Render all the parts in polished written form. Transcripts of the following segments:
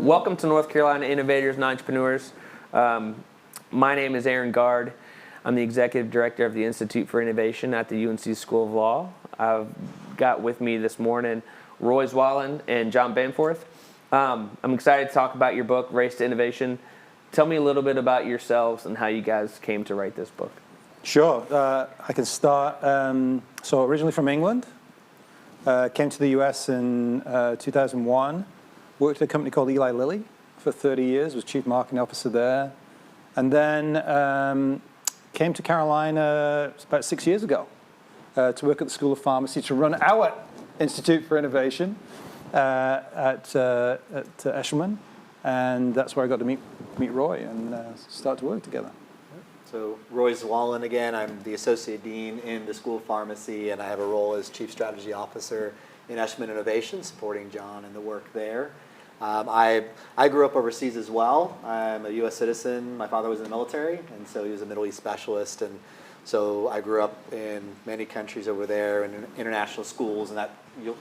Welcome to North Carolina Innovators and Entrepreneurs. My name is Aaron Gard. I'm the Executive Director of the Institute for Innovation at the UNC School of Law. I've got with me this morning Roy Zwahlen and John Bamforth. I'm excited to talk about your book, Race to Innovation. Tell me a little bit about yourselves and how you guys came to write this book. Sure, I can start. So originally from England, came to the US in 2001, worked at a company called Eli Lilly for 30 years, was chief marketing officer there, and then came to Carolina about 6 years ago to work at the School of Pharmacy to run our Institute for Innovation at Eshelman, and that's where I got to meet Roy and start to work together. So Roy Zwahlen again, I'm the Associate Dean in the School of Pharmacy, and I have a role as Chief Strategy Officer in Eshelman Innovation, supporting John and the work there. I grew up overseas as well. I'm a U.S. citizen. My father was in the military, and so he was a Middle East specialist, and so I grew up in many countries over there in international schools, and that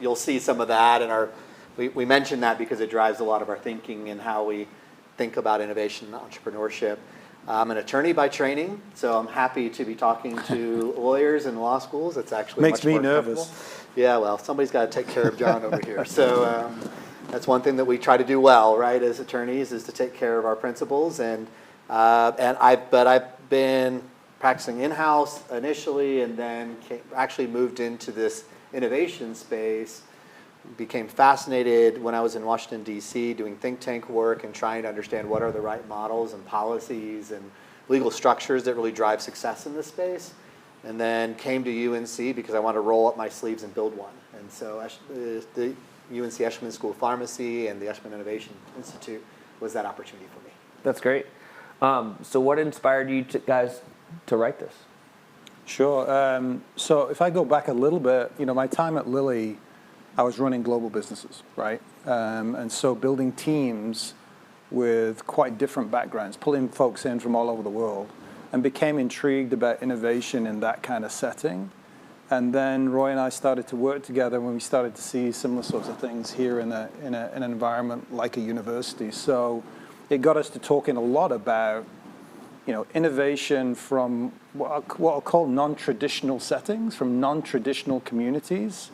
you'll see some of that, and we mention that because it drives a lot of our thinking and how we think about innovation and entrepreneurship. I'm an attorney by training, so I'm happy to be talking to lawyers and law schools. It's actually makes me nervous. Yeah, well, somebody's got to take care of John over here. So that's one thing that we try to do well, right, as attorneys, is to take care of our principals. But I've been practicing in-house initially, and then actually moved into this innovation space. Became fascinated when I was in Washington, D.C., doing think tank work and trying to understand what are the right models and policies and legal structures that really drive success in this space. And then came to UNC because I wanted to roll up my sleeves and build one. And so the UNC Eshelman School of Pharmacy and the Eshelman Innovation Institute was that opportunity for me. That's great. So what inspired you guys to write this? Sure. So if I go back a little bit, my time at Lilly, I was running global businesses, right? And so building teams with quite different backgrounds, pulling folks in from all over the world, and became intrigued about innovation in that kind of setting. And then Roy and I started to work together when we started to see similar sorts of things here in an environment like a university. So it got us to talking a lot about innovation from what I'll call non-traditional settings, from non-traditional communities.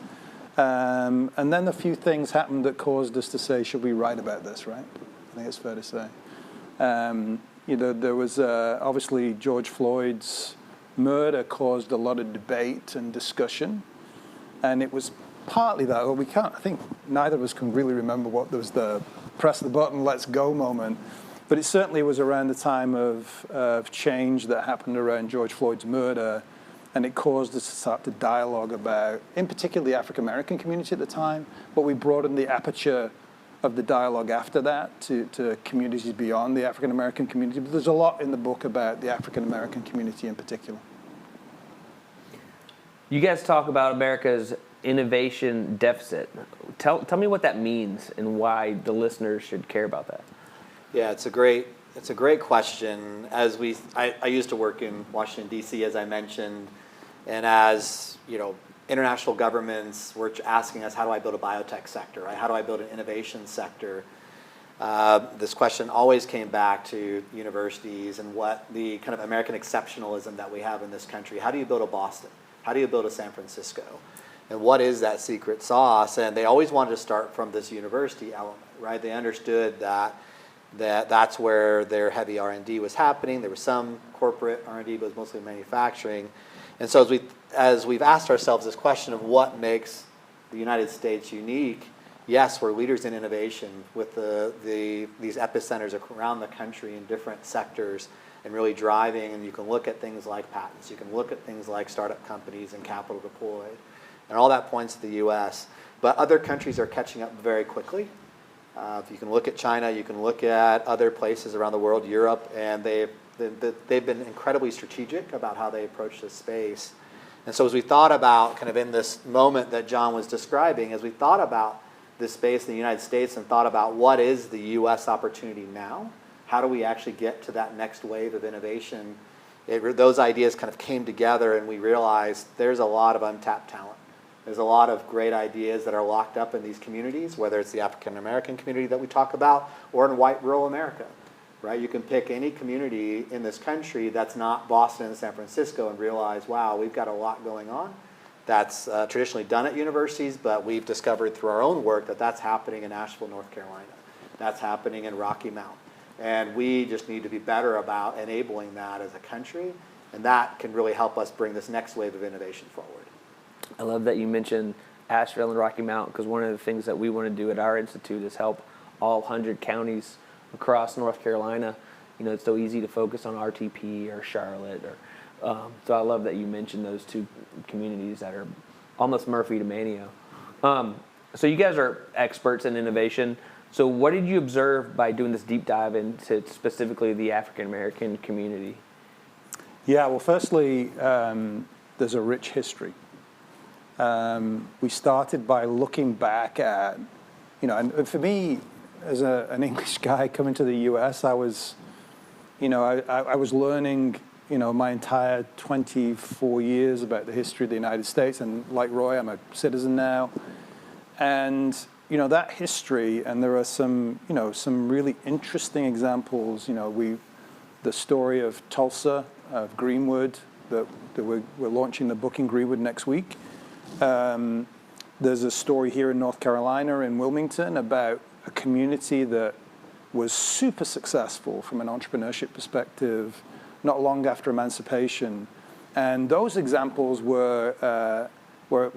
And then a few things happened that caused us to say, should we write about this, right? I think it's fair to say. There was obviously George Floyd's murder caused a lot of debate and discussion. And it was partly that, I think neither of us can really remember what was the press the button, let's go moment. But it certainly was around the time of change that happened around George Floyd's murder. And it caused us to start to dialogue about, in particular, the African-American community at the time, but we broadened the aperture of the dialogue after that to communities beyond the African-American community. But there's a lot in the book about the African-American community in particular. You guys talk about America's innovation deficit. Tell me what that means and why the listeners should care about that. Yeah, it's a great question. I used to work in Washington, D.C., as I mentioned. And as international governments were asking us, how do I build a biotech sector? Right? How do I build an innovation sector? This question always came back to universities and what the kind of American exceptionalism that we have in this country. How do you build a Boston? How do you build a San Francisco? And what is that secret sauce? And they always wanted to start from this university element, right? They understood that's where their heavy R&D was happening. There was some corporate R&D, but it was mostly manufacturing. And so as we've asked ourselves this question of what makes the United States unique, yes, we're leaders in innovation with these epicenters around the country in different sectors and really driving. And you can look at things like patents. You can look at things like startup companies and capital deployed. And all that points to the U.S. But other countries are catching up very quickly. If you can look at China, you can look at other places around the world, Europe, and they've been incredibly strategic about how they approach this space. And so as we thought about, kind of in this moment that John was describing, as we thought about this space in the United States and thought about what is the U.S. opportunity now, how do we actually get to that next wave of innovation, those ideas kind of came together and we realized there's a lot of untapped talent There's a lot of great ideas that are locked up in these communities, whether it's the African American community that we talk about or in white rural America, right? You can pick any community in this country that's not Boston and San Francisco and realize, wow, we've got a lot going on. That's traditionally done at universities, but we've discovered through our own work that that's happening in Asheville, North Carolina. That's happening in Rocky Mount. And we just need to be better about enabling that as a country, and that can really help us bring this next wave of innovation forward. I love that you mentioned Asheville and Rocky Mount, because one of the things that we want to do at our institute is help all 100 counties across North Carolina. You know, it's so easy to focus on RTP or Charlotte, or so I love that you mentioned those two communities that are almost Murphy to Mania. So you guys are experts in innovation. So what did you observe by doing this deep dive into specifically the African American community? Yeah, well, firstly, there's a rich history. We started by looking back at, you know, and for me, as an English guy coming to the U.S., I was, you know, I was learning, you know, my entire 24 years about the history of the United States. And like Roy, I'm a citizen now. And, you know, that history, and there are some, you know, some really interesting examples. You know, the story of Tulsa, of Greenwood, that we're launching the book in Greenwood next week. There's a story here in North Carolina, in Wilmington, about a community that was super successful from an entrepreneurship perspective not long after emancipation. And those examples were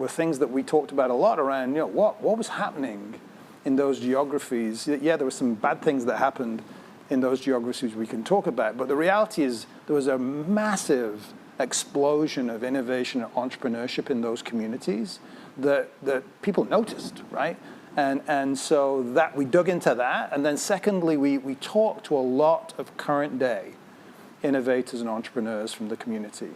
things that we talked about a lot around, you know, what was happening in those geographies. Yeah, there were some bad things that happened in those geographies we can talk about, but the reality is there was a massive explosion of innovation and entrepreneurship in those communities that people noticed, right? And so that we dug into that. And then secondly, we talked to a lot of current day innovators and entrepreneurs from the community.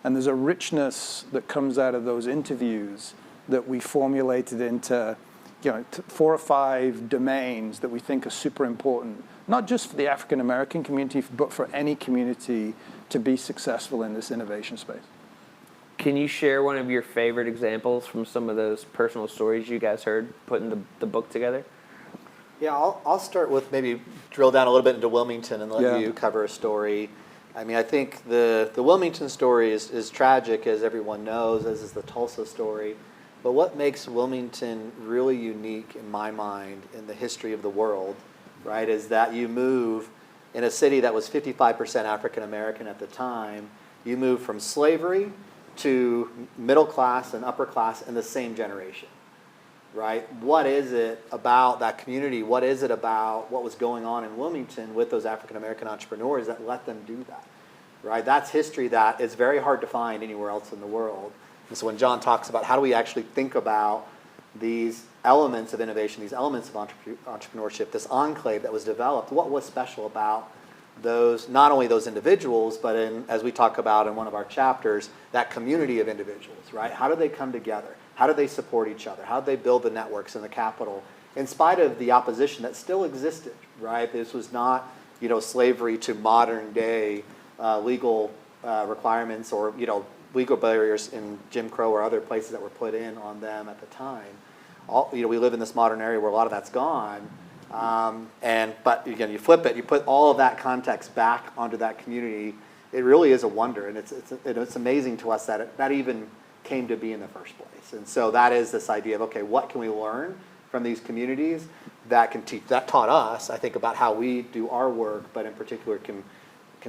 And there's a richness that comes out of those interviews that we formulated into, you know, 4 or 5 domains that we think are super important, not just for the African American community, but for any community to be successful in this innovation space. Can you share one of your favorite examples from some of those personal stories you guys heard putting the book together? Yeah, I'll start with maybe drill down a little bit into Wilmington and let you cover a story. I mean, I think the Wilmington story is tragic, as everyone knows, as is the Tulsa story. But what makes Wilmington really unique in my mind in the history of the world, right, is that you move in a city that was 55% African American at the time, you move from slavery to middle class and upper class in the same generation, right? What is it about that community? What is it about what was going on in Wilmington with those African American entrepreneurs that let them do that, right? That's history that is very hard to find anywhere else in the world. And so when John talks about how do we actually think about these elements of innovation, these elements of entrepreneurship, this enclave that was developed, what was special about those, not only those individuals, but as we talk about in one of our chapters, that community of individuals, right? How do they come together? How do they support each other? How do they build the networks and the capital in spite of the opposition that still existed, right? This was not, you know, slavery to modern day legal requirements or, you know, legal barriers in Jim Crow or other places that were put in on them at the time. You know, we live in this modern area where a lot of that's gone. But again, you flip it, you put all of that context back onto that community. It really is a wonder, and it's amazing to us that that even came to be in the first place. And so that is this idea of, okay, what can we learn from these communities that can teach, that taught us, I think, about how we do our work, but in particular, can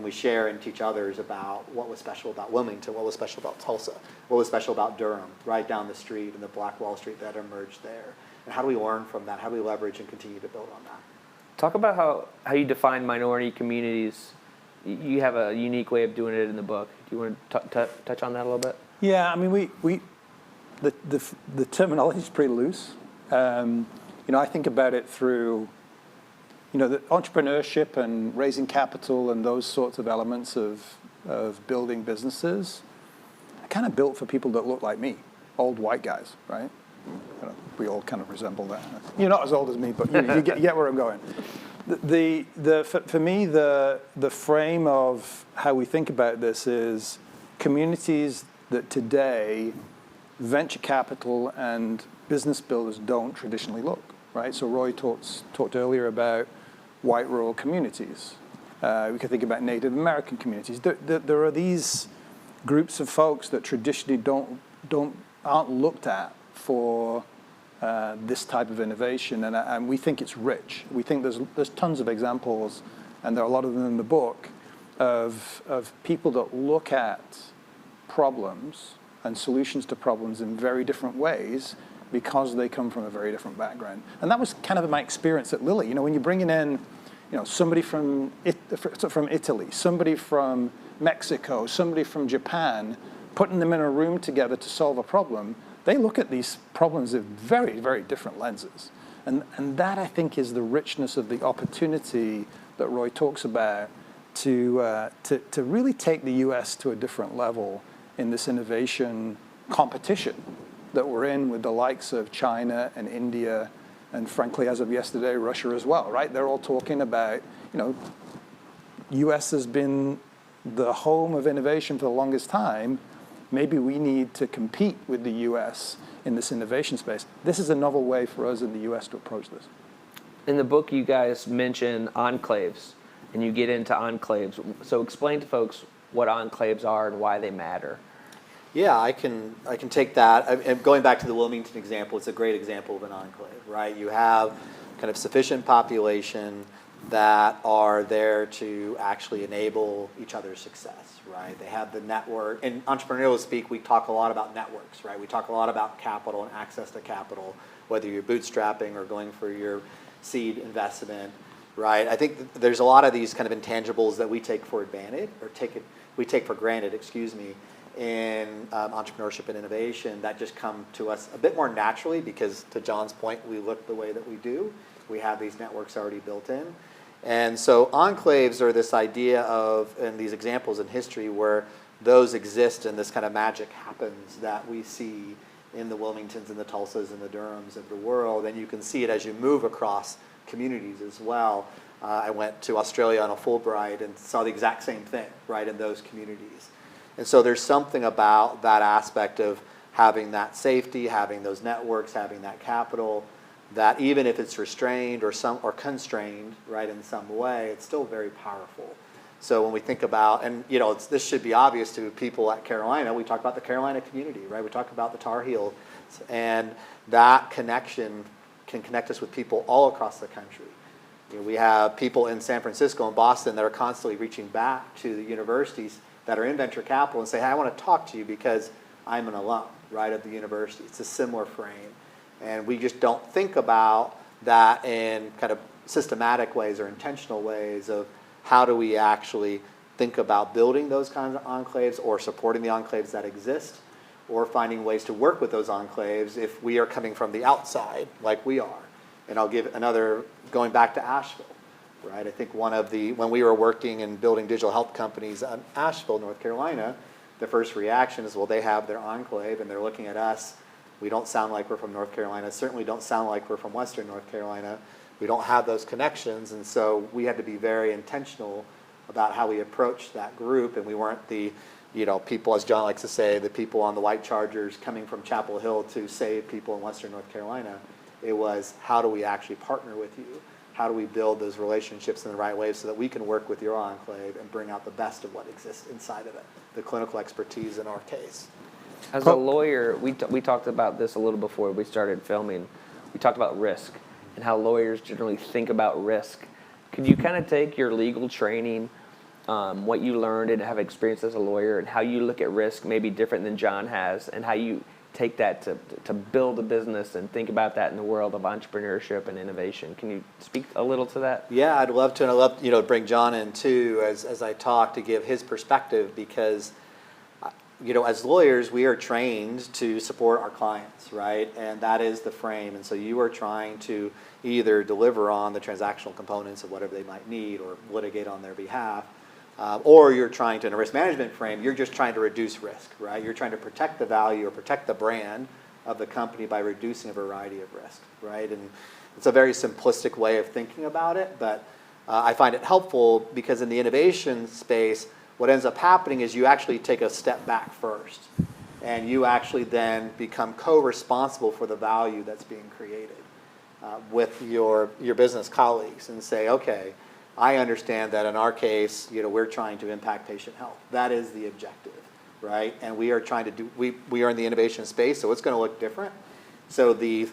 we share and teach others about what was special about Wilmington, what was special about Tulsa, what was special about Durham, right down the street and the Black Wall Street that emerged there. And how do we learn from that? How do we leverage and continue to build on that? Talk about how you define minority communities. You have a unique way of doing it in the book. Do you want to touch on that a little bit? Yeah, I mean, the terminology is pretty loose. You know, I think about it through, you know, the entrepreneurship and raising capital and those sorts of elements of building businesses are kind of built for people that look like me, old white guys, right? You know, we all kind of resemble that. You're not as old as me, but you get where I'm going. For me, the frame of how we think about this is communities that today venture capital and business builders don't traditionally look, right? So Roy talked earlier about white rural communities. We could think about Native American communities. There are these groups of folks that traditionally aren't looked at for this type of innovation, and we think it's rich. We think there's tons of examples, and there are a lot of them in the book, of people that look at problems and solutions to problems in very different ways because they come from a very different background. And that was kind of my experience at Lilly. You know, when you're bringing in, you know, somebody from Italy, somebody from Mexico, somebody from Japan, putting them in a room together to solve a problem, they look at these problems with very, very different lenses. And that, I think, is the richness of the opportunity that Roy talks about to really take the U.S. to a different level in this innovation competition that we're in with the likes of China and India, and frankly, as of yesterday, Russia as well, right? They're all talking about, you know, U.S. has been the home of innovation for the longest time. Maybe we need to compete with the U.S. in this innovation space. This is a novel way for us in the U.S. to approach this. In the book, you guys mention enclaves, and you get into enclaves. So explain to folks what enclaves are and why they matter. Yeah, I can take that. And going back to the Wilmington example, it's a great example of an enclave, right? You have kind of sufficient population that are there to actually enable each other's success, right? They have the network. In entrepreneurial speak, we talk a lot about networks, right? We talk a lot about capital and access to capital, whether you're bootstrapping or going for your seed investment, right? I think there's a lot of these kind of intangibles that we take for advantage, or we take for granted, in entrepreneurship and innovation that just come to us a bit more naturally because, to John's point, we look the way that we do. We have these networks already built in. And so enclaves are this idea of, and these examples in history where those exist and this kind of magic happens that we see in the Wilmingtons and the Tulsas and the Durhams of the world. And you can see it as you move across communities as well. I went to Australia on a Fulbright and saw the exact same thing, right, in those communities. And so there's something about that aspect of having that safety, having those networks, having that capital, that even if it's restrained or constrained, right, in some way, it's still very powerful. So when we think about, and you know, this should be obvious to people at Carolina, we talk about the Carolina community, right? We talk about the Tar Heels, and that connection can connect us with people all across the country. You know, we have people in San Francisco and Boston that are constantly reaching back to the universities that are in venture capital and say, hey, I want to talk to you because I'm an alum, right, of the university. It's a similar frame. And we just don't think about that in kind of systematic ways or intentional ways of how do we actually think about building those kinds of enclaves or supporting the enclaves that exist or finding ways to work with those enclaves if we are coming from the outside like we are. And I'll give another, going back to Asheville. Right, I think when we were working and building digital health companies in Asheville, North Carolina, the first reaction is, well, they have their enclave and they're looking at us. We don't sound like we're from North Carolina. Certainly don't sound like we're from Western North Carolina. We don't have those connections, and so we had to be very intentional about how we approached that group, and we weren't the, you know, people, as John likes to say, the people on the white Chargers coming from Chapel Hill to save people in Western North Carolina. It was, how do we actually partner with you? How do we build those relationships in the right way so that we can work with your enclave and bring out the best of what exists inside of it, the clinical expertise in our case. As a lawyer, we talked about this a little before we started filming. We talked about risk and how lawyers generally think about risk. Could you kind of take your legal training, what you learned and have experienced as a lawyer, and how you look at risk maybe different than John has, and how you take that to build a business and think about that in the world of entrepreneurship and innovation? Can you speak a little to that? Yeah, I'd love to, and I'd love to bring John in too as I talk to give his perspective because as lawyers we are trained to support our clients, right? And that is the frame. And so you are trying to either deliver on the transactional components of whatever they might need or litigate on their behalf. Or you're trying to, in a risk management frame, you're just trying to reduce risk, right? You're trying to protect the value or protect the brand of the company by reducing a variety of risk, right? And it's a very simplistic way of thinking about it, but I find it helpful because in the innovation space, what ends up happening is you actually take a step back first. and you actually then become co-responsible for the value that's being created with your business colleagues, and say, okay, I understand that in our case, we're trying to impact patient health. That is the objective, right? And we are trying to do, we are in the innovation space, so it's going to look different. So the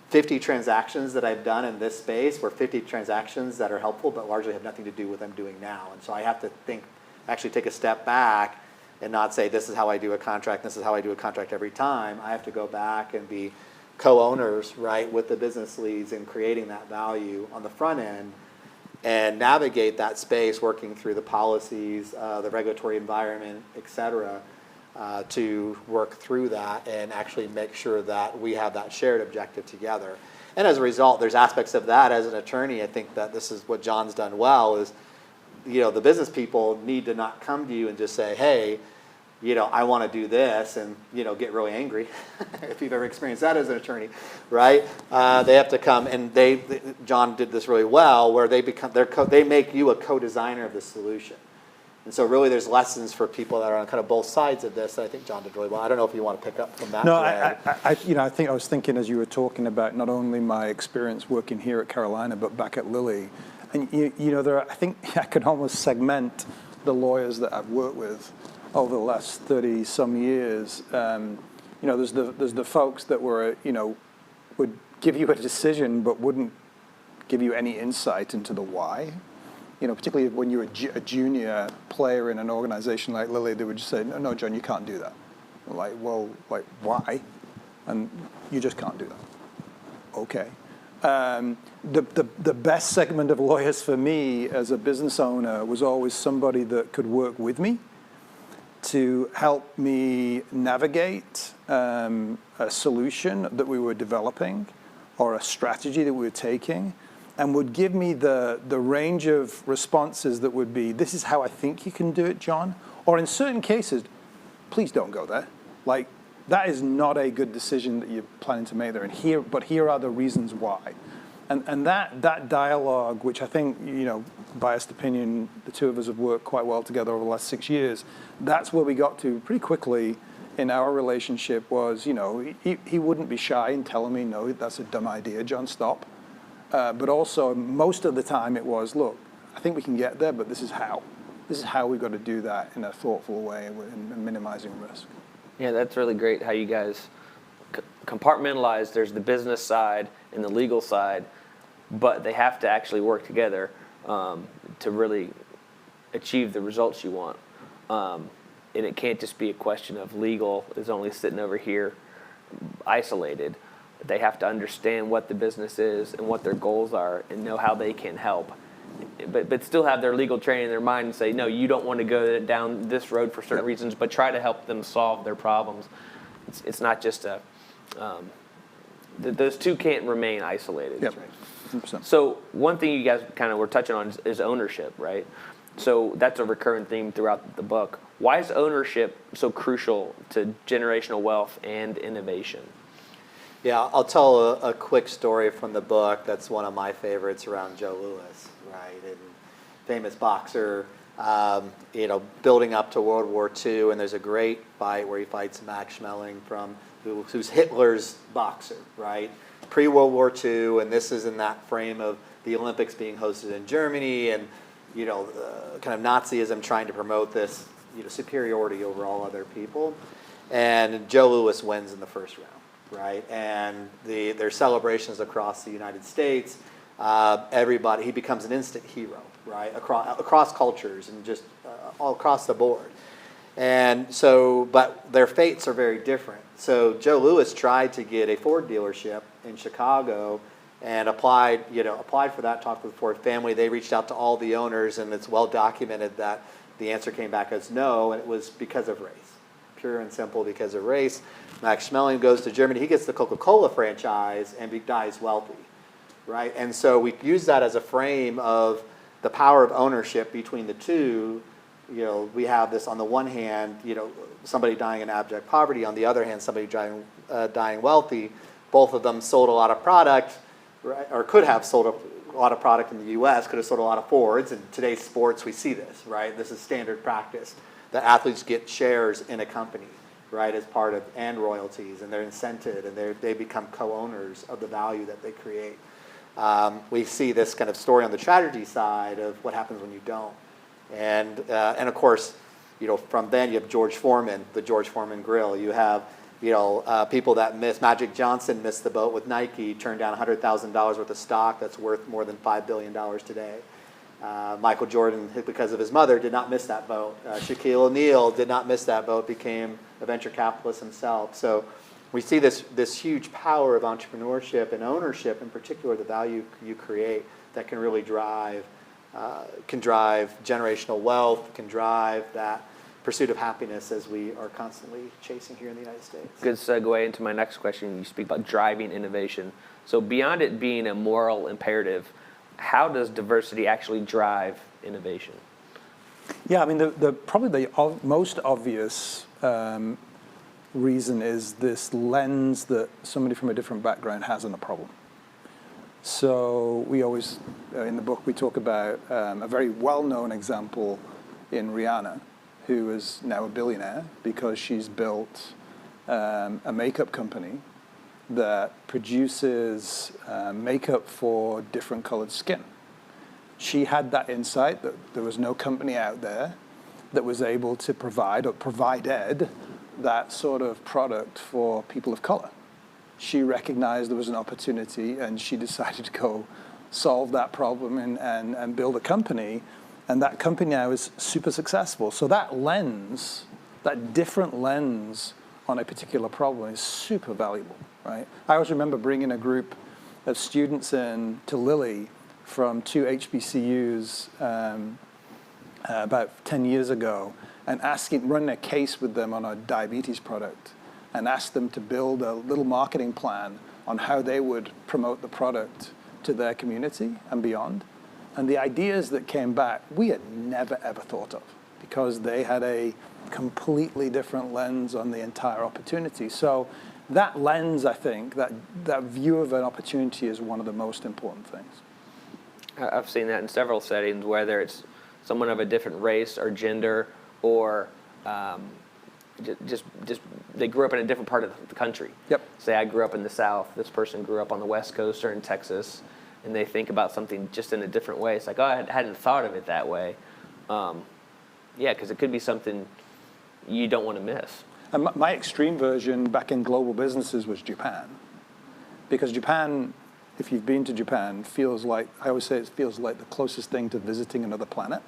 50 transactions that I've done in this space were 50 transactions that are helpful, but largely have nothing to do with what I'm doing now. And so I have to actually take a step back and not say, this is how I do a contract, this is how I do a contract every time. I have to go back and be co-owners, right, with the business leads in creating that value on the front end, and navigate that space, working through the policies, the regulatory environment, et cetera, to work through that and actually make sure that we have that shared objective together. And as a result, there's aspects of that as an attorney. I think that this is what John's done well, is the business people need to not come to you and just say, hey, I want to do this, and get really angry. If you've ever experienced that as an attorney, right? They have to come, and John did this really well, where they make you a co-designer of the solution. And so really there's lessons for people that are on kind of both sides of this that I think John did really well. I don't know if you want to pick up from that. No, I was thinking as you were talking about not only my experience working here at Carolina, but back at Lilly. And I think I could almost segment the lawyers that I've worked with over the last 30 some years. There's the folks that would give you a decision but wouldn't give you any insight into the why. Particularly when you're a junior player in an organization like Lilly, they would just say, no, John, you can't do that. Why? And you just can't do that. Okay. The best segment of lawyers for me as a business owner was always somebody that could work with me to help me navigate a solution that we were developing or a strategy that we were taking, and would give me the range of responses that would be, this is how I think you can do it, John, or in certain cases, please don't go there. That is not a good decision that you're planning to make there, but here are the reasons why. And that dialogue, which I think, biased opinion, the two of us have worked quite well together over the last 6 years, that's where we got to pretty quickly in our relationship was, he wouldn't be shy in telling me, no, that's a dumb idea, John, stop. But also, most of the time it was, look, I think we can get there, but this is how. This is how we've got to do that in a thoughtful way and minimizing risk. Yeah, that's really great how you guys compartmentalize. There's the business side and the legal side, but they have to actually work together to really achieve the results you want. And it can't just be a question of legal is only sitting over here isolated. They have to understand what the business is and what their goals are and know how they can help. But still have their legal training in their mind and say, no, you don't want to go down this road for certain reasons, but try to help them solve their problems. It's not just those two can't remain isolated. Yep. 100%. So one thing you guys kind of were touching on is ownership, right? So that's a recurring theme throughout the book. Why is ownership so crucial to generational wealth and innovation? Yeah, I'll tell a quick story from the book that's one of my favorites around Joe Louis, right? And famous boxer, building up to World War II, and there's a great fight where he fights Max Schmeling who's Hitler's boxer, right? Pre-World War II, and this is in that frame of the Olympics being hosted in Germany, and kind of Nazism trying to promote this superiority over all other people, and Joe Louis wins in the first round. Right, and there's celebrations across the United States. He becomes an instant hero, right, across cultures and just all across the board. And so, but their fates are very different. So Joe Louis tried to get a Ford dealership in Chicago and applied for that, talked with the Ford family. They reached out to all the owners, and it's well documented that the answer came back as no, and it was because of race. Pure and simple because of race. Max Schmeling goes to Germany. He gets the Coca-Cola franchise and dies wealthy, right? And so we use that as a frame of the power of ownership between the two. We have this on the one hand, somebody dying in abject poverty. On the other hand, somebody dying wealthy. Both of them sold a lot of product, right? Or could have sold a lot of product in the U.S., could have sold a lot of Fords. In today's sports, we see this, right? This is standard practice, that athletes get shares in a company, right, as part of, and royalties, and they're incented, and they become co-owners of the value that they create. We see this kind of story on the tragedy side of what happens when you don't. And of course, from then you have George Foreman, the George Foreman grill. You have, people that miss. Magic Johnson missed the boat with Nike, turned down $100,000 worth of stock that's worth more than $5 billion today. Michael Jordan, because of his mother, did not miss that boat. Shaquille O'Neal did not miss that boat, became a venture capitalist himself. So we see this huge power of entrepreneurship and ownership, in particular the value you create, that can really drive generational wealth, can drive that pursuit of happiness as we are constantly chasing here in the United States. Good segue into my next question. You speak about driving innovation. So beyond it being a moral imperative, how does diversity actually drive innovation? Yeah, I mean, probably the most obvious reason is this lens that somebody from a different background has on a problem. So we always, in the book, we talk about a very well-known example in Rihanna, who is now a billionaire because she's built a makeup company that produces makeup for different colored skin. She had that insight that there was no company out there that was able to provide or provided that sort of product for people of color. She recognized there was an opportunity, and she decided to go solve that problem and build a company. And that company now is super successful. So that lens, that different lens on a particular problem is super valuable, right? I always remember bringing a group of students in to Lilly from 2 HBCUs about 10 years ago and running a case with them on a diabetes product and asked them to build a little marketing plan on how they would promote the product to their community and beyond. And the ideas that came back, we had never, ever thought of because they had a completely different lens on the entire opportunity. So that lens, I think, that view of an opportunity is one of the most important things. I've seen that in several settings, whether it's someone of a different race or gender, or just they grew up in a different part of the country. Yep. Say I grew up in the South, this person grew up on the West Coast or in Texas, and they think about something just in a different way. It's like, oh, I hadn't thought of it that way. Yeah, because it could be something you don't want to miss. And my extreme version back in global businesses was Japan. Because Japan, if you've been to Japan, feels like, I always say it feels like the closest thing to visiting another planet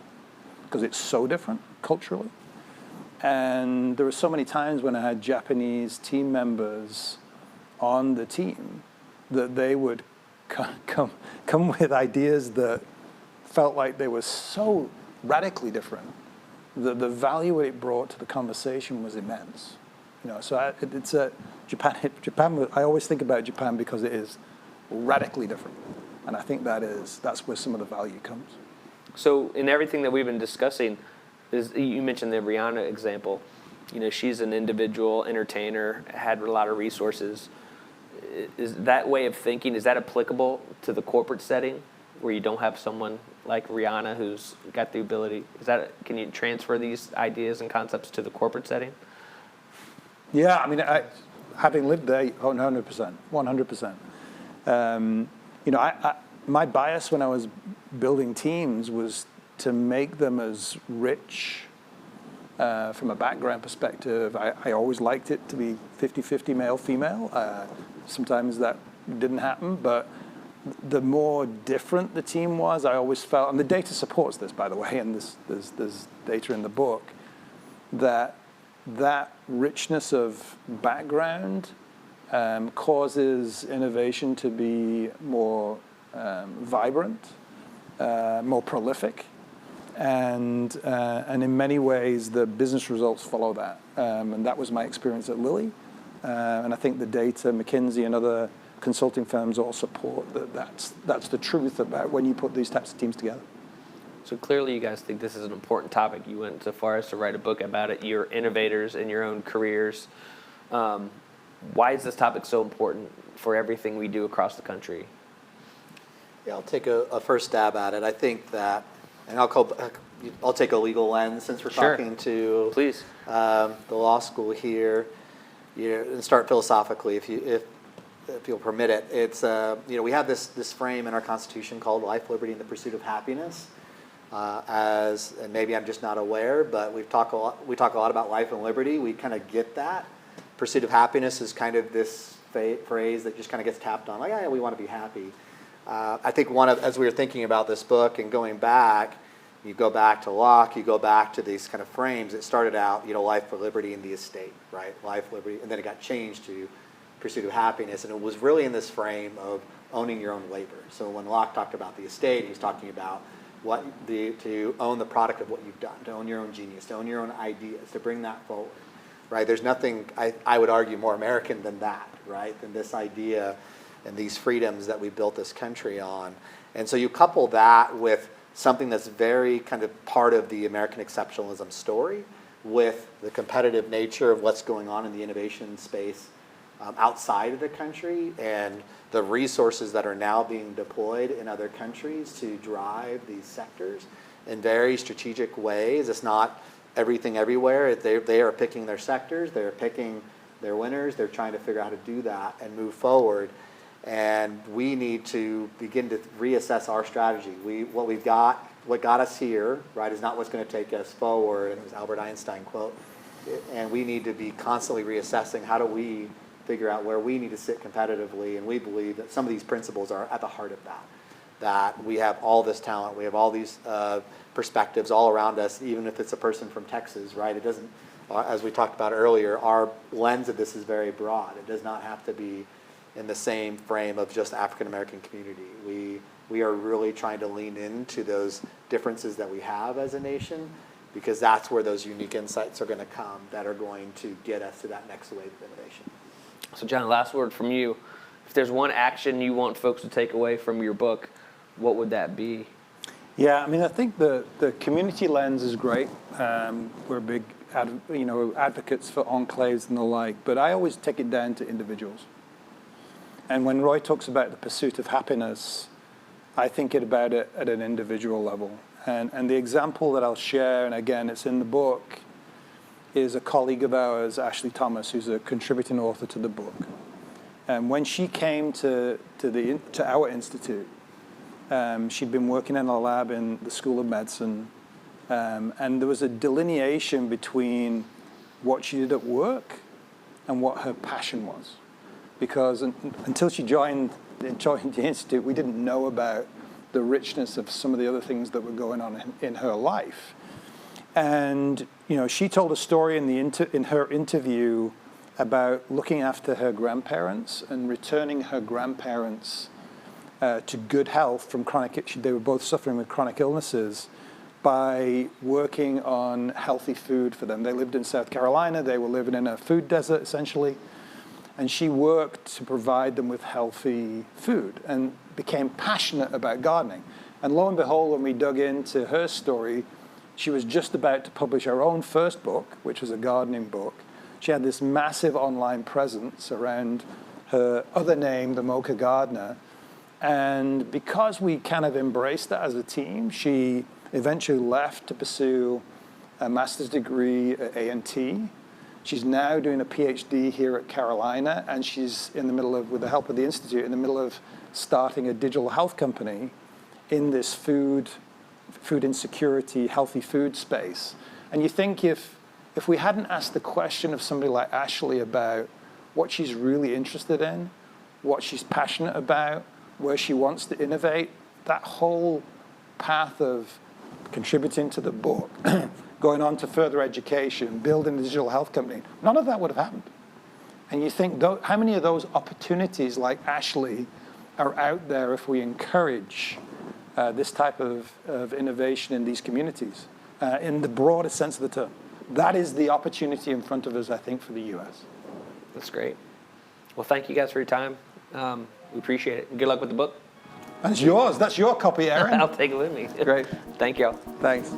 because it's so different culturally. And there were so many times when I had Japanese team members on the team that they would come with ideas that felt like they were so radically different that the value it brought to the conversation was immense. So it's Japan. I always think about Japan because it is radically different, and I think that's where some of the value comes. So in everything that we've been discussing, you mentioned the Rihanna example. She's an individual entertainer, had a lot of resources. Is that way of thinking, is that applicable to the corporate setting where you don't have someone like Rihanna who's got the ability? Can you transfer these ideas and concepts to the corporate setting? Yeah, I mean, having lived there, 100%. My bias when I was building teams was to make them as rich from a background perspective. I always liked it to be 50-50 male-female. Sometimes that didn't happen, but the more different the team was, I always felt, and the data supports this, by the way, and there's data in the book, that richness of background causes innovation to be more vibrant, more prolific, and in many ways the business results follow that. And that was my experience at Lilly. And I think the data, McKinsey and other consulting firms all support that's the truth about when you put these types of teams together. So clearly you guys think this is an important topic. You went so far as to write a book about it. You're innovators in your own careers. Why is this topic so important for everything we do across the country? Yeah, I'll take a first stab at it. I think that and I'll take a legal lens since we're Sure. talking to Please. the law school here, and start philosophically if you'll permit it. It's we have this frame in our Constitution called life, liberty, and the pursuit of happiness. And maybe I'm just not aware, but we talk a lot about life and liberty. We kind of get that. Pursuit of happiness is kind of this phrase that just kind of gets tapped on, like, yeah, we want to be happy. I think as we were thinking about this book and going back, you go back to Locke, you go back to these kind of frames. It started out, life for liberty and the estate, right? Life, liberty, and then it got changed to pursuit of happiness, and it was really in this frame of owning your own labor. So when Locke talked about the estate, he was talking about to own the product of what you've done, to own your own genius, to own your own ideas, to bring that forward, right? There's nothing, I would argue, more American than that, right? Than this idea and these freedoms that we built this country on. And so you couple that with something that's very kind of part of the American exceptionalism story with the competitive nature of what's going on in the innovation space outside of the country and the resources that are now being deployed in other countries to drive these sectors in very strategic ways. It's not everything everywhere. They are picking their sectors. They're picking their winners. They're trying to figure out how to do that and move forward. And we need to begin to reassess our strategy. What got us here, right, is not what's going to take us forward. And it was Albert Einstein quote. And we need to be constantly reassessing how do we figure out where we need to sit competitively. And we believe that some of these principles are at the heart of that. That we have all this talent, we have all these perspectives all around us, even if it's a person from Texas, right? It doesn't, as we talked about earlier, our lens of this is very broad. It does not have to be in the same frame of just African American community. We are really trying to lean into those differences that we have as a nation, because that's where those unique insights are going to come that are going to get us to that next wave of innovation. So John, last word from you. If there's one action you want folks to take away from your book, what would that be? Yeah, I mean, I think the community lens is great. We're big advocates for enclaves and the like, but I always take it down to individuals. And when Roy talks about the pursuit of happiness, I think about it at an individual level. And the example that I'll share, and again, it's in the book, is a colleague of ours, Ashley Thomas, who's a contributing author to the book. And when she came to our institute, she'd been working in a lab in the School of Medicine, and there was a delineation between what she did at work and what her passion was. Because until she joined the institute, we didn't know about the richness of some of the other things that were going on in her life. And she told a story in her interview about looking after her grandparents and returning her grandparents to good health from chronic. They were both suffering with chronic illnesses by working on healthy food for them. They lived in South Carolina. They were living in a food desert, essentially. And she worked to provide them with healthy food and became passionate about gardening. And lo and behold, when we dug into her story, she was just about to publish her own first book, which was a gardening book. She had this massive online presence around her other name, the Mocha Gardener. And because we kind of embraced that as a team, she eventually left to pursue a master's degree at A&T. She's now doing a PhD here at Carolina, and she's in the middle of, with the help of the Institute, in the middle of starting a digital health company in this food insecurity, healthy food space. And you think if we hadn't asked the question of somebody like Ashley about what she's really interested in, what she's passionate about, where she wants to innovate, that whole path of contributing to the book, going on to further education, building a digital health company, none of that would have happened. And you think, how many of those opportunities like Ashley are out there if we encourage this type of innovation in these communities, in the broadest sense of the term? That is the opportunity in front of us, I think, for the U.S. That's great. Well, thank you guys for your time. We appreciate it. Good luck with the book. That's yours. That's your copy, Aaron. I'll take it with me. Great. Thank y'all. Thanks.